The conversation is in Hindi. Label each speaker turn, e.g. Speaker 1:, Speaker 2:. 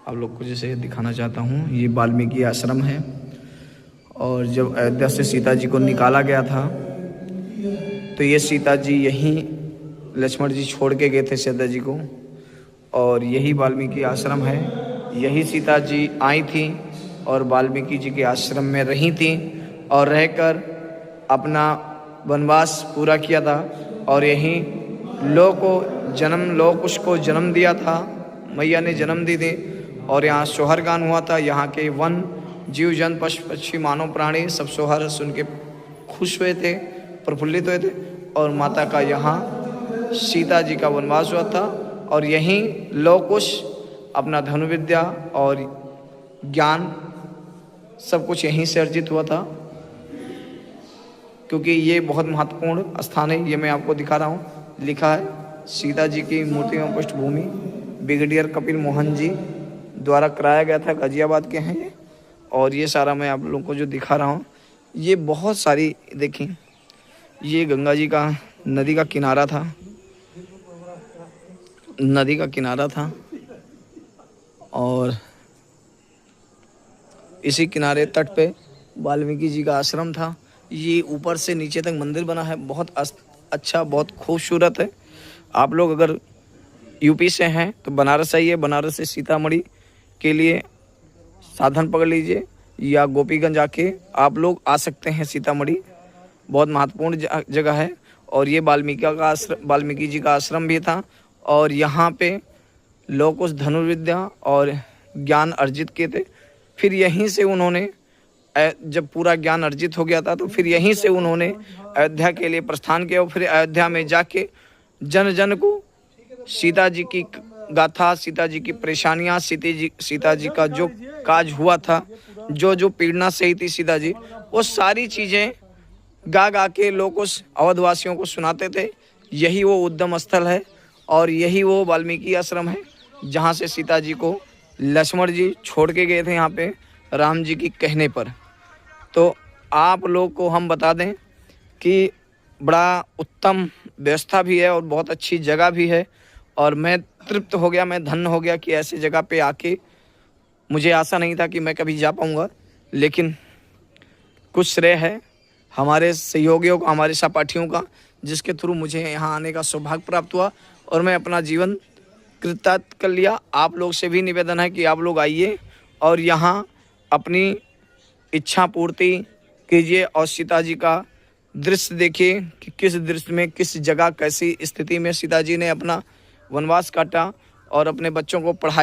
Speaker 1: आप लोग को जैसे दिखाना चाहता हूँ। ये वाल्मीकि आश्रम है और जब अयोध्या से सीता जी को निकाला गया था तो ये सीता जी यहीं लक्ष्मण जी छोड़ के गए थे सीता जी को, और यही वाल्मीकि आश्रम है। यही सीता जी आई थी और वाल्मीकि जी के आश्रम में रही थी और रहकर अपना वनवास पूरा किया था, और यहीं लोग उसको जन्म दिया था, मैया ने जन्म दी थी। और यहाँ सोहर गान हुआ था। यहाँ के वन जीव जंत पशु पक्षी मानव प्राणी सब सोहर सुन के खुश हुए थे, प्रफुल्लित हुए थे। और माता का यहाँ सीता जी का वनवास हुआ था और यहीं लव कुश अपना धनुर्विद्या और ज्ञान सब कुछ यहीं से अर्जित हुआ था। क्योंकि ये बहुत महत्वपूर्ण स्थान है, ये मैं आपको दिखा रहा हूँ। लिखा है सीता जी की मूर्ति एवं पृष्ठभूमि ब्रिगेडियर कपिल मोहन जी द्वारा कराया गया था। गाजियाबाद के हैं ये। और ये सारा मैं आप लोगों को जो दिखा रहा हूँ, ये बहुत सारी देखें, ये गंगा जी का नदी का किनारा था, नदी का किनारा था। और इसी किनारे तट पे वाल्मीकि जी का आश्रम था। ये ऊपर से नीचे तक मंदिर बना है, बहुत अच्छा, बहुत खूबसूरत है। आप लोग अगर यूपी से हैं तो बनारस आइए, बनारस से सीतामढ़ी के लिए साधन पकड़ लीजिए या गोपीगंज आके आप लोग आ सकते हैं। सीतामढ़ी बहुत महत्वपूर्ण जगह है। और ये वाल्मीकि जी का आश्रम भी था और यहाँ पे लोग उस धनुर्विद्या और ज्ञान अर्जित किए थे। फिर यहीं से उन्होंने, जब पूरा ज्ञान अर्जित हो गया था तो फिर यहीं से उन्होंने अयोध्या के लिए प्रस्थान किया। और फिर अयोध्या में जाके जन जन को सीता जी की गाथा, सीता जी की परेशानियाँ, सीता जी का जो काज हुआ था, जो पीड़ना सही थी सीता जी, वो सारी चीज़ें गा के लोग उस अवधवासियों को सुनाते थे। यही वो उद्गम स्थल है और यही वो वाल्मीकि आश्रम है जहाँ से सीता जी को लक्ष्मण जी छोड़ के गए थे यहाँ पे राम जी की कहने पर। तो आप लोग को हम बता दें कि बड़ा उत्तम व्यवस्था भी है और बहुत अच्छी जगह भी है। और मैं तृप्त हो गया, मैं धन्य हो गया कि ऐसी जगह पे आके, मुझे आशा नहीं था कि मैं कभी जा पाऊँगा, लेकिन कुछ श्रेय है हमारे सहयोगियों का, हमारे सहपाठियों का, जिसके थ्रू मुझे यहाँ आने का सौभाग्य प्राप्त हुआ और मैं अपना जीवन कृतार्थ कर लिया। आप लोग से भी निवेदन है कि आप लोग आइए और यहाँ अपनी इच्छा पूर्ति कीजिए और सीता जी का दृश्य देखिए कि किस दृश्य में, किस जगह, कैसी स्थिति में सीता जी ने अपना वनवास काटा और अपने बच्चों को पढ़ाया।